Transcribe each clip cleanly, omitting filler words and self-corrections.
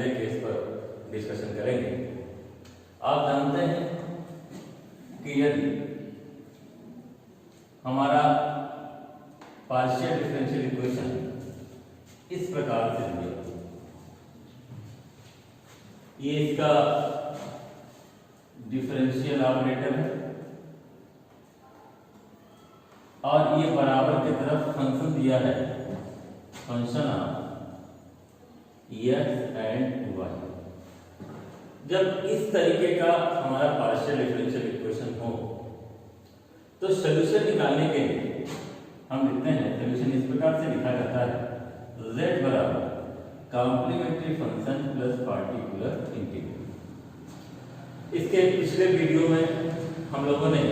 पहले केस पर डिस्कशन करेंगे। आप जानते हैं कि यदि हमारा पार्शियल डिफरेंशियल इक्वेशन इस प्रकार से दिया, ये इसका डिफरेंशियल ऑपरेटर है और ये बराबर की तरफ फंक्शन दिया है, function of X and Y. जब इस तरीके का हमारा पार्शियल डिफरेंशियल इक्वेशन हो तो सॉल्यूशन निकालने के लिए हम लिखते हैं, सॉल्यूशन इस प्रकार से लिखा जाता है z बराबर complementary function plus particular integral. इसके पिछले वीडियो में हम लोगों ने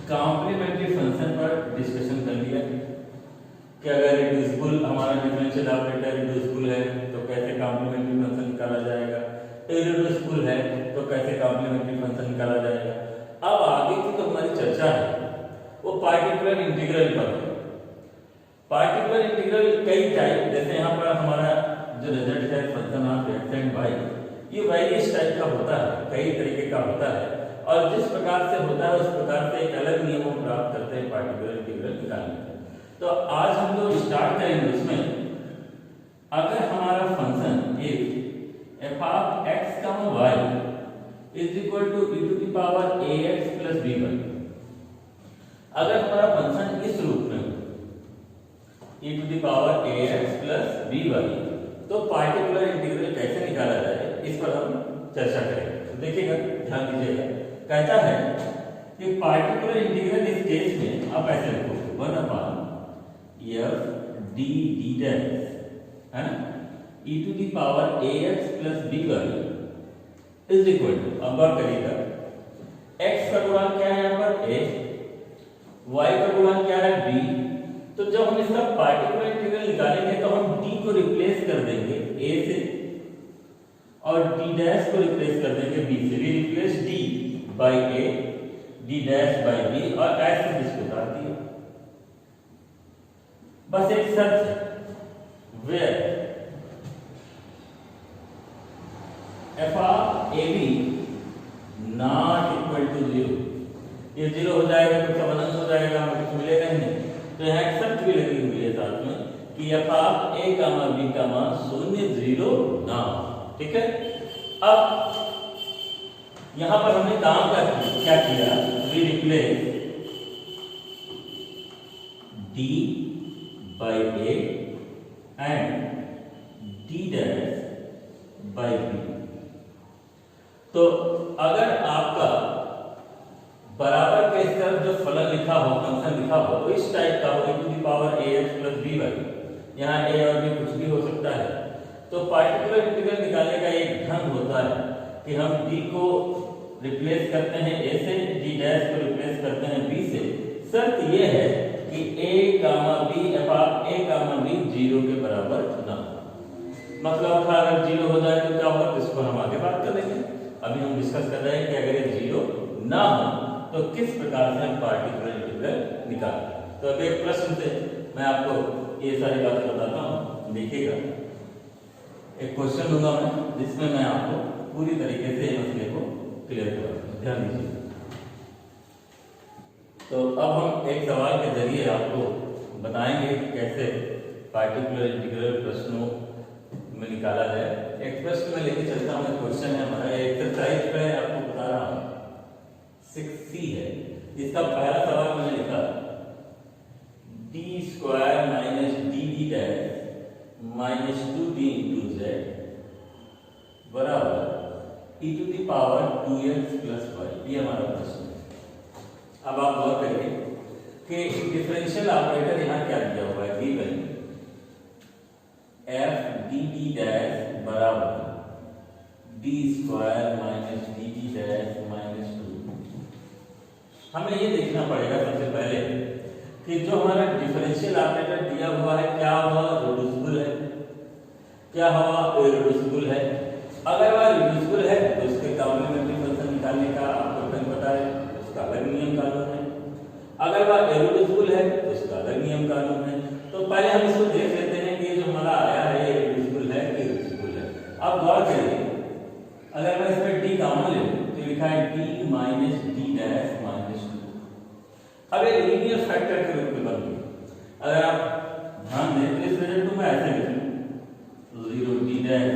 कॉम्प्लीमेंट्री फंक्शन पर डिस्कशन कर लिया कि अगर रिड्यूसिबल हमारा डिफरेंशियल ऑपरेटर रिड्यूसिबल है तो कैसे कॉम्प्लीमेंट्री फंक्शन निकाला जाएगा, इररिड्यूसिबल है तो कैसे कॉम्प्लीमेंट्री फंक्शन निकाला जाएगा। अब आगे की तो हमारी चर्चा है वो पार्टिकुलर इंटीग्रल पर है। पार्टिकुलर इंटीग्रल कई टाइप, जैसे यहाँ पर हमारा जो रिजल्ट है function of X and Y, ये वेरियस टाइप का होता है, कई तरीके का होता है और जिस प्रकार से होता है उस प्रकार से एक अलग नियम हम प्राप्त करते हैं पार्टिकुलर इंटीग्रल निकालने का। तो आज हम लोग स्टार्ट करेंगे उसमें, अगर हमारा function if f of x, y is equal to e to the power ax plus by, अगर हमारा फंक्शन इस रूप में e to the power ax plus by, तो पार्टिकुलर इंटीग्रल कैसे निकाला जाए इस पर हम चर्चा करेंगे। तो देखिएगा, ध्यान दीजिएगा, कहता है कि पार्टिकुलर इंटीग्रल इस केस में आप ऐसे लिखोगे 1 upon f d d dash है ना e to the power ax plus by is equal to, अब बात करिएगा x का गुणांक क्या है यहाँ पर a, y का गुणांक क्या है b। तो जब हम इसका पार्टिकुलर इंटीग्रल निकालेंगे तो हम d को रिप्लेस कर देंगे a से और d डैश को रिप्लेस कर देंगे b से। We replace d by a, d dash by b और ऐसे इसको उतार दिया। बस एक शर्त है, where f of ab not equal to 0, ये 0 हो जाएगा तो सब अनंत हो जाएगा, हमें कुछ मिलेगा ही नहीं। तो यहाँ एक शर्त भी लगी हुई है साथ में कि f of a comma b का मान 0 0 ना, ठीक है। अब यहां पर हमने काम क्या किया, we replace d by a and d dash by b। तो अगर आपका बराबर के इस तरफ जो फलन लिखा हो, फंक्शन लिखा हो, तो इस टाइप का हो e to the power ax plus by, यहाँ a और b कुछ भी हो सकता है। तो पार्टिकुलर इंटीग्रल निकालने का एक ढंग होता है कि हम d को रिप्लेस करते हैं a से, d डैश को रिप्लेस करते हैं b से। शर्त यह है कि a comma b, f of a comma b 0 के बराबर ना हो। मतलब अगर 0 हो जाए तो क्या होगा, इसको हम आगे बात कर लेंगे। अभी हम डिस्कस कर रहे हैं कि अगर ये 0 ना हो तो किस प्रकार से हम पार्टिकुलर इंटीग्रल निकालें। तो अभी एक प्रश्न से मैं आपको ये सारी बातें बताता हूँ। देखिएगा, एक क्वेश्चन दूंगा मैं जिसमें मैं आपको पूरी तरीके से मसले को क्लियर करूंगा, ध्यान दीजिए। तो अब हम एक सवाल के जरिए आपको बताएंगे कैसे पार्टिकुलर इंटीग्रल प्रश्नों में निकाला जाए। एक प्रश्न में लेके चलता हूँ, क्वेश्चन है हमारा एक्सरसाइज पे आपको बता रहा हूँ 6c है। इसका पहला सवाल मैंने लिखा d square minus D D dash minus 2d into z बराबर e to the power 2x plus y, ये हमारा प्रश्न है। अब आप गौर करिए कि डिफरेंशियल ऑपरेटर यहाँ क्या दिया हुआ है, given f D D dash बराबर d square minus D D dash minus 2। हमें ये देखना पड़ेगा सबसे पहले कि जो हमारा डिफरेंशियल ऑपरेटर दिया हुआ है क्या वह रिड्यूसिबल है, क्या वह इररिड्यूसिबल है। अगर वह रिड्यूसिबल है तो उसके कॉम्प्लीमेंट्री फंक्शन निकालने का आपको ढंग पता है, उसका अलग नियम कानून है। अगर वह इररिड्यूसिबल है तो उसका अलग नियम कानून है। तो पहले हम इसको देख लेते हैं कि जो हमारा आया है ये रिड्यूसिबल है कि इररिड्यूसिबल है। अब अब गौर करिए, अगर मैं इसमें डी कॉमन ले लूं तो लिखा है D minus D dash minus 2। अब ये लीनियर फैक्टर के रूप में बन गया। अगर आप ध्यान दें तो इस रिजल्ट को मैं ऐसे लिख लूं 0 डी डैश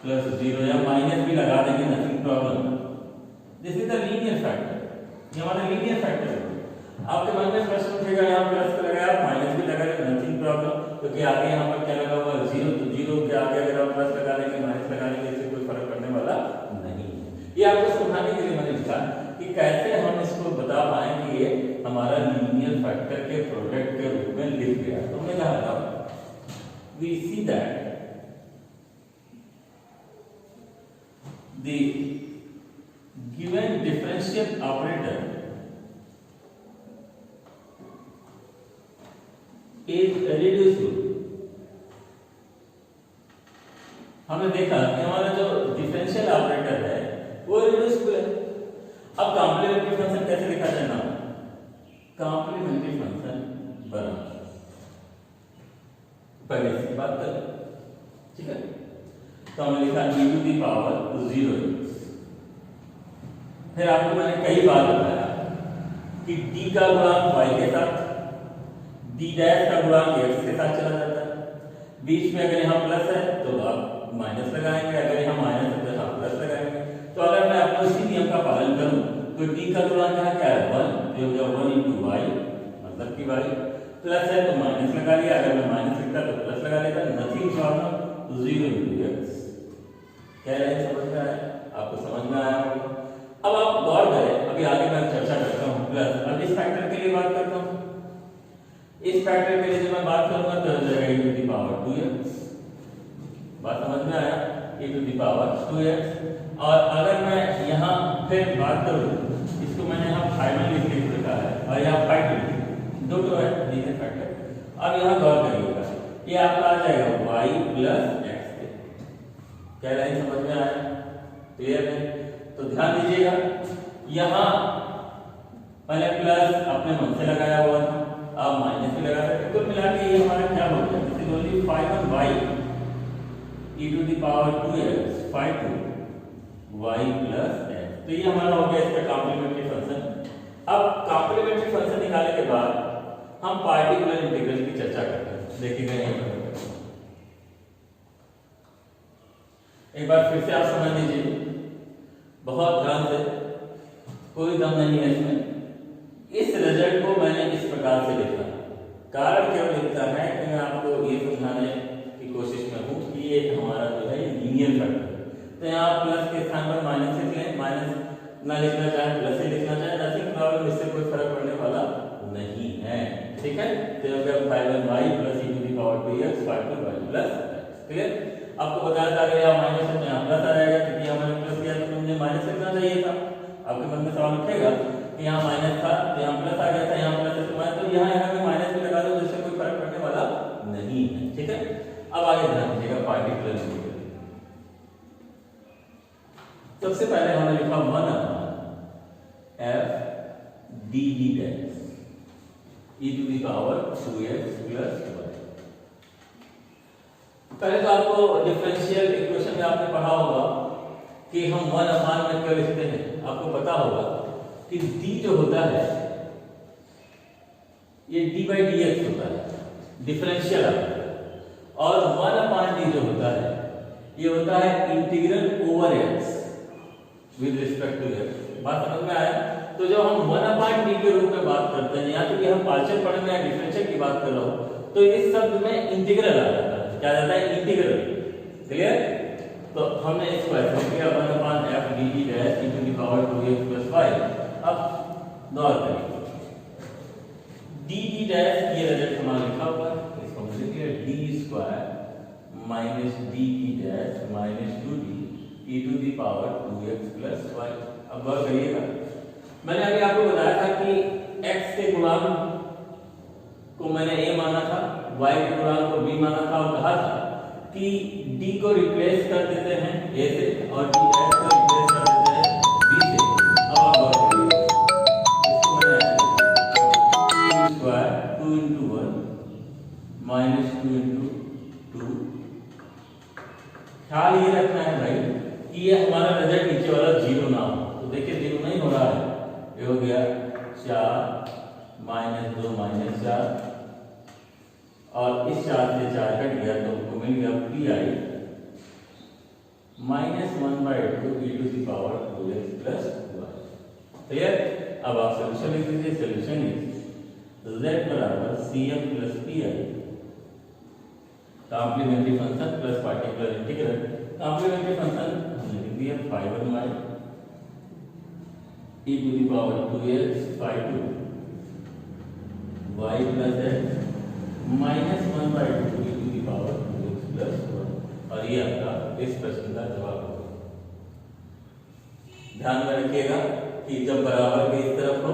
प्लस 0 या माइनस भी लगा देंगे, nothing problem. This is the linear factor, ये हमारा लीनियर फैक्टर है। आपके मन में प्रश्न उठेगा यहाँ प्लस का लगाया माइनस भी लगा दें, नथिंग प्रॉब्लम, क्योंकि आगे यहाँ पर क्या लगा हुआ है 0, तो 0 के आगे अगर आप प्लस लगा देंगे माइनस लगा देंगे इससे कोई फर्क पड़ने वाला नहीं है। ये आपको समझाने के लिए मैंने लिखा कि कैसे हम इसको बता पाए कि ये हमारा लीनियर फैक्टर के प्रोडक्ट के रूप में लिख गया। तो हमने कहा था we see that the given differential operator is reducible। हमने देखा कि हमारा जो डिफरेंशियल ऑपरेटर है वो रिड्यूसिबल है। अब कॉम्प्लीमेंट्री फंक्शन कैसे लिखा जाए ना, कॉम्प्लीमेंट्री फंक्शन बराबर पहले इसकी बात करें, ठीक है। तो हमने लिखा e to the power 0x। फिर आपको मैंने कई बार बताया कि d का गुणांक y के साथ, d डैश का गुणांक x के साथ चला जाता है। बीच में अगर यहाँ प्लस है तो आप माइनस लगाएंगे, अगर यहाँ माइनस है तो आप प्लस लगाएंगे। तो अगर मैं आपको इसी नियम का पालन करूं तो d का गुणांक यहाँ क्या है 1, तो हो गया 1 into y, मतलब कि y प्लस है तो माइनस लगा लिया, अगर मैं माइनस लिखता तो प्लस लगा लेता, नथिंग प्रॉब्लम, 0 into x। क्या है समझ में आया? आपको समझ में आया होगा। अब आप गौर करें, अभी आगे मैं चर्चा करता हूं प्लस। अब इस फैक्टर के लिए बात करता हूं। इस फैक्टर के लिए जब मैं बात करूंगा तो हो जाएगा e to the power 2x। बात समझ में आया? e to the power 2x। और अगर मैं यहां फिर बात करूं, इसको मैंने यहां 5 लिख रखा है और यहां 5 दो तो है लीनियर फैक्टर। अब यहां गौर करिएगा, ये आपका आ जाएगा y प्लस x। क्या लाइन समझ में आया? क्लियर है? तो ध्यान दीजिएगा, यहां मैंने प्लस अपने मन से लगाया हुआ था, आप माइनस भी लगा सकते। कुल मिला के ये हमारा क्या हो गया, this is only 5y e to the power 2x 5y plus x। तो ये हमारा हो गया इसका कॉम्प्लीमेंट्री फंक्शन। अब कॉम्प्लीमेंट्री फंक्शन निकालने के बाद हम पार्टिकुलर इंटीग्रल की चर्चा करते हैं। देखिएगा यहीं पर एक बार फिर से आप समझ लीजिए, बहुत ध्यान से, कोई दम नहीं है इसमें। इस रिजल्ट को मैंने इस प्रकार से लिखा, कारण क्यों लिखता है कि मैं आपको ये समझाने की कोशिश में हूं कि ये हमारा जो है लीनियर फैक्टर। तो यहाँ प्लस के स्थान पर माइनस लिख लें, माइनस ना लिखना चाहे प्लस ही लिखना चाहे, नथिंग प्रॉब्लम, इससे कोई फर्क पड़ने वाला नहीं है, ठीक है। तो अगर 5y plus e to the power 2x 5y plus clear. आपको बताया था अगर यहाँ माइनस है तो यहाँ प्लस आ जाएगा, क्योंकि यहाँ मैंने प्लस किया तो मुझे माइनस लिखना चाहिए था। आपके मन में सवाल उठेगा कि यहाँ माइनस था तो यहाँ प्लस आ गया था, यहाँ प्लस है तो माइनस, तो यहाँ भी माइनस भी लगा दो, जिससे कोई फर्क पड़ने वाला नहीं है, ठीक है। अब आगे ध्यान दीजिएगा पार्टिकुलर इंटीग्रल। सबसे पहले हमने लिखा 1 f dd dash e to the power 2x plus y। पहले तो आपको डिफरेंशियल इक्वेशन में आपने पढ़ा होगा कि हम 1 अपान में क्यों लिखते हैं। आपको पता होगा कि d जो होता है ये d/dx होता है, डिफरेंशियल ऑपरेटर, और 1 अपान d जो होता है ये होता है integral over x with respect to x। बात समझ में आया? तो जब हम 1 अपान d के रूप में बात करते हैं, यहाँ तो हम पार्शियल पढ़ रहे हैं, डिफरेंशियल की बात कर रहा हूं, तो इस शब्द में इंटीग्रल आ जाता है। क्या जाता है? Integral, clear. तो हमने इसको ऐसे किया 1 upon f dt dash e to the power 2x plus y। अब गौर करिए, dt डैश ये रिजल्ट हमारा लिखा हुआ है, इसको हम लिखेंगे d square minus dt dash minus 2d e to the power 2x plus y। अब गौर करिएगा, मैंने अभी आपको बताया था कि x के गुणांक को मैंने a माना था, y के गुणांक को b माना था, और कहा था कि d को रिप्लेस कर देते हैं a से और d डैश को रिप्लेस कर देते हैं b से। अब आप गौर करिए, इसको मैंने 2 स्क्वायर 2 into 1 माइनस 2 into 2 ख्याल ये रखना है भाई कि ये हमारा रिजल्ट नीचे वाला जीरो ना हो। तो देखिए जीरो नहीं हो रहा है, ये हो गया 4 -2 -4 और इस 4 से 4 कट गया तो हमको मिल गया pi -1/2 e to the power 2x plus y। Clear? अब आप सोल्यूशन लिख दीजिए। सोल्यूशन इज z बराबर cf plus pi complementary function plus particular integral. Complementary function हमने लिख दिया 5/y e to the power 2x 5 y plus x -1/2 e to the power 2x plus y। और ये आपका इस प्रश्न का जवाब होगा। ध्यान में रखिएगा कि जब बराबर के इस तरफ हो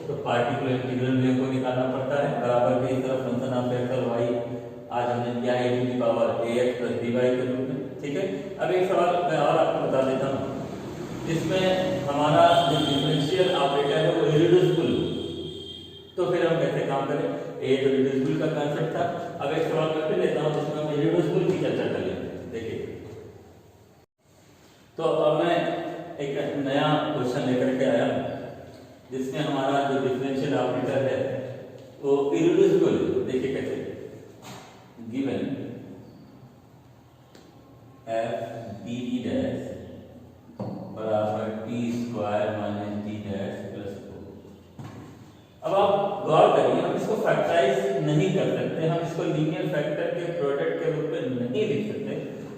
तो पार्टिकुलर इंटीग्रल भी हमको निकालना पड़ता है। बराबर के इस तरफ फंक्शन ऑफ x और y आज हमने किया है e to the power ax plus by के रूप में। ठीक है, अब एक सवाल मैं और आपको बता देता हूँ, जिसमें हमारा जो डिफरेंशियल ऑपरेटर है वो इररिड्यूसिबल, तो फिर हम कैसे काम करें? ये तो रिड्यूसिबल का कांसेप्ट था। अब एक सवाल मैं फिर लेता हूँ जिसमें हम इररिड्यूसिबल की चर्चा कर लेते हैं। देखिए, तो अब मैं एक नया क्वेश्चन लेकर के आया हूँ जिसमें हमारा जो डिफरेंशियल ऑपरेटर है वो इररिड्यूसिबल है। देखिए कैसे, गिवन f dd डैश बराबर t square minus d dash plus 4। अब आप गौर करिए, हम इसको फैक्टराइज नहीं कर सकते, हम इसको लीनियर फैक्टर के प्रोडक्ट के रूप में नहीं लिख सकते।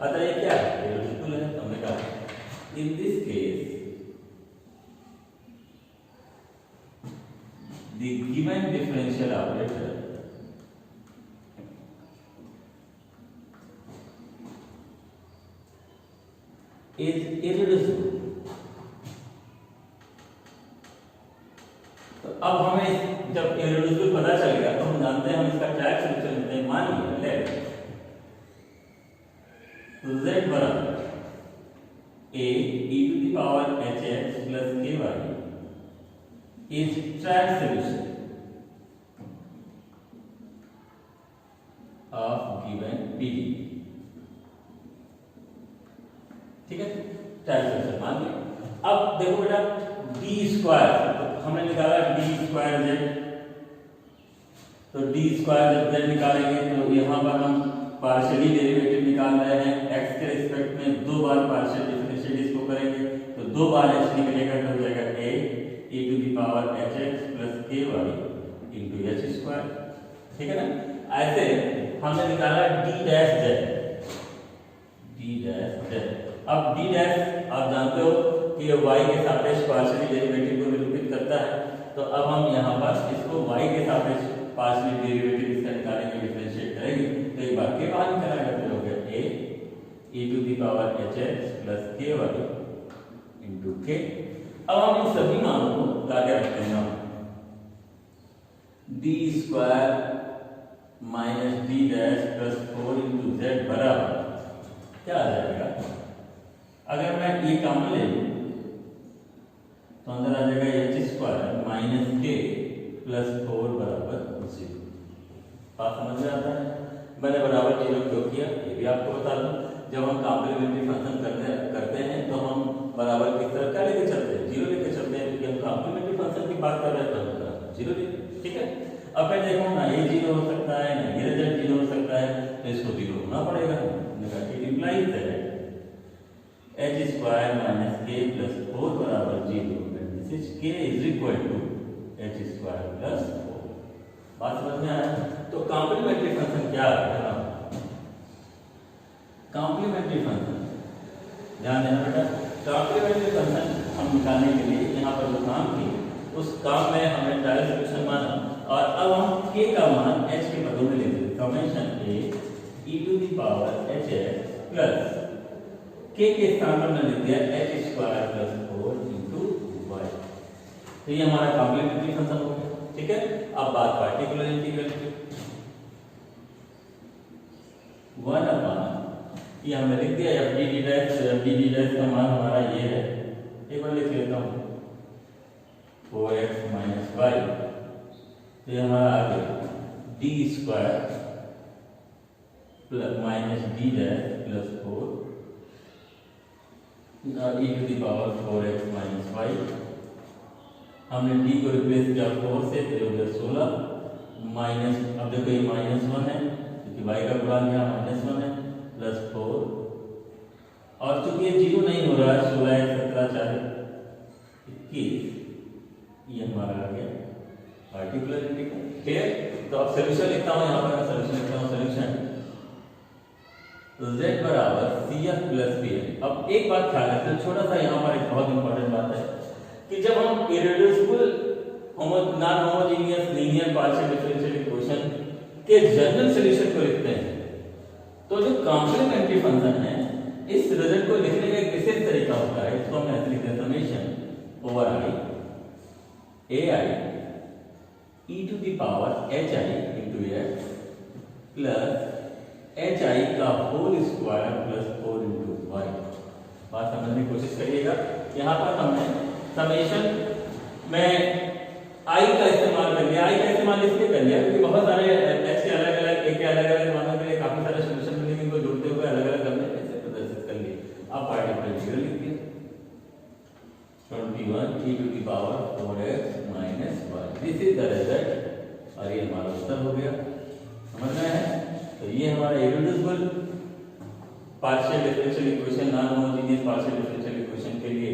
अतः ये क्या है? इररिड्यूसिबल है। हमने कहा in this case the given differential operator is irreducible। तो अब हमें जब irreducible पता चल गया तो हम जानते हैं हम इसका क्या सोल्यूशन लेते हैं। मान लीजिए z बराबर a e to the power hx plus ky is trial solution of given pd। ठीक है, ट्रायल सोल्यूशन मान लिया। अब देखो बेटा डी स्क्वायर, तो हमने निकाला डी स्क्वायर जेड, तो डी स्क्वायर जब जेड निकालेंगे तो यहाँ पर हम पार्शियली डेरिवेटिव निकाल रहे हैं x के रिस्पेक्ट में। 2 बार पार्शियल डिफरेंशिएट इसको करेंगे तो 2 बार h निकलेगा तो हो जाएगा a e to the power hx plus ky into h square. ठीक है ना? ऐसे हमने निकाला d dash z, d dash z. अब d डैश आप जानते हो कि ये y के सापेक्ष पार्शियली डेरिवेटिव को निरूपित करता है, तो अब हम यहाँ पर इसको y के सापेक्ष पार्शियली डेरिवेटिव इसका निकालेंगे, डिफरेंशिएट करेंगे तो एक बार के बाहर निकल आएगा, तो हो गया a e to the power hx plus ky into k। अब हम इन सभी मानों को लाके रखते हैं। d square minus d dash plus 4 into z बराबर क्या आ जाएगा? अगर मैं ये कॉमन ले लूं तो अंदर आ जाएगा h square minus k plus 4 बराबर 0। बात समझ में आता है? मैंने बराबर 0 क्यों किया ये भी आपको बता दूं। जब हम कॉम्प्लीमेंट्री फंक्शन करते हैं तो हम बराबर की तरफ क्या लेके चलते हैं? 0 लेके चलते हैं, क्योंकि हम कॉम्प्लीमेंट्री फंक्शन की बात कर रहे हैं तो हम बराबर 0 लेते। ठीक है, अब फिर देखो ना ये 0 हो सकता है ना ये रिजल्ट 0 हो सकता है, तो इसको 0 होना पड़ेगा। It implies that h square minus k plus 4 बराबर 0। This is k is equal to h square plus 4। बात समझ में आया? तो कॉम्प्लीमेंट्री फंक्शन क्या है? कॉम्प्लीमेंट्री फंक्शन ध्यान देना बेटा, कॉम्प्लीमेंट्री फंक्शन हम निकालने के लिए यहाँ पर जो काम किए उस काम में हमने ट्रायल सोल्यूशन माना, और अब हम k का मान h के पदों में ले लेते हैं। Summation a e to the power hx plus k के स्थान पर मैंने लिख दिया h square plus 4 into y। तो ये हमारा कॉम्प्लीमेंट्री फंक्शन हो गया। ठीक है, अब बात पार्टिकुलर इंटीग्रल की। 1 अपॉन ये हमने लिख दिया f dd डैश का मान हमारा ये है, एक बार लिख लेता हूँ 4x माइनस y। तो ये हमारा आ गया d square plus minus d dash plus 4 e to the power 4x minus y। हमने d को रिप्लेस किया 4 से, तो हो गया 16 माइनस, अब देखो ये -1 है क्योंकि y का गुणांक यहाँ -1 है, प्लस 4, और चूंकि ये 0 नहीं हो रहा है, 16 17 4 21, ये हमारा आ गया पार्टिकुलर इंटीग्रल। क्लियर? तो अब सॉल्यूशन लिखता हूँ, यहाँ पर मैं सॉल्यूशन लिखता हूँ, सॉल्यूशन z बराबर CF प्लस PN। अब एक बात ख्याल रखते, छोटा सा यहाँ पर एक बहुत इंपॉर्टेंट बात है कि जब हम irreducible non homogeneous linear partial differential equation के जनरल सॉल्यूशन को लिखते हैं, तो जो कॉम्प्लीमेंट्री फंक्शन है, इस रिजल्ट को लिखने का एक विशेष तरीका होता है, इसको हम ऐसे लिखते हैं summation over i ai e to the power hi into x plus hi का whole square plus 4 into y। बात समझने की कोशिश करिएगा। यहाँ पर हमने समेशन में i का इस्तेमाल कर लिया। i का इस्तेमाल इसलिए कर लिया क्योंकि बहुत सारे x के अलग अलग a के अलग अलग मानों के लिए काफी सारे सॉल्यूशन मिलेंगे, इनको जोड़ते हुए अलग अलग हमने ऐसे प्रदर्शित कर लिए। अब पार्टिकुलर इंटीग्रल लिख दिया 21 e to the power 4x minus y। This is the result, और ये हमारा उत्तर हो गया। समझ में है? तो ये हमारा irreducible partial differential equation, non homogeneous partial differential equation के लिए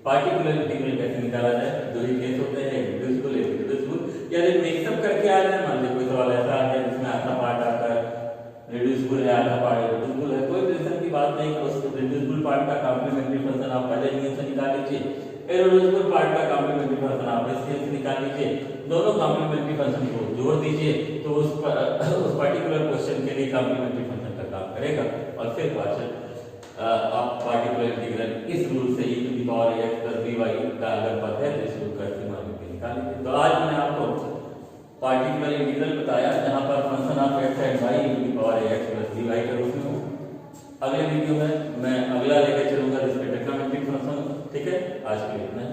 पार्टिकुलर इंटीग्रल कैसे निकाला जाए। दो ही केस होते हैं, इरेड्यूसिबल इरेड्यूसिबल, या मिक्सअप करके आ जाए। मान लीजिए कोई सवाल ऐसा आ गया जिसमें आधा पार्ट आकर रिड्यूसिबल है, आधा पार्ट इरेड्यूसिबल है, कोई टेंशन की बात नहीं। उस रिड्यूसिबल पार्ट का कॉम्प्लीमेंट्री फंक्शन आप पहले नियम से निकाल लीजिए, इरेड्यूसिबल पार्ट का कॉम्प्लीमेंट्री फंक्शन आप इस नियम से निकाल लीजिए, दोनों कॉम्प्लीमेंट्री फंक्शन को जोड़ दीजिए, तो उस पर्टिकुलर क्वेश्चन के लिए कॉम्प्लीमेंट्री फंक्शन का काम करेगा। और फिर आप पार्टिकुलर इंटीग्रल इस रूल से e to the power x plus by का अगर पद है तो इस रूल का इस्तेमाल करके निकाल लीजिए। तो आज मैंने आपको पार्टिकुलर इंटीग्रल बताया जहां पर function of x and y e to the power x plus by के रूप में हो। अगले वीडियो में मैं अगला लेकर चलूंगा जिसमें ट्रिग्नोमेट्रिक फंक्शन। ठीक है, आज के लिए इतना ही।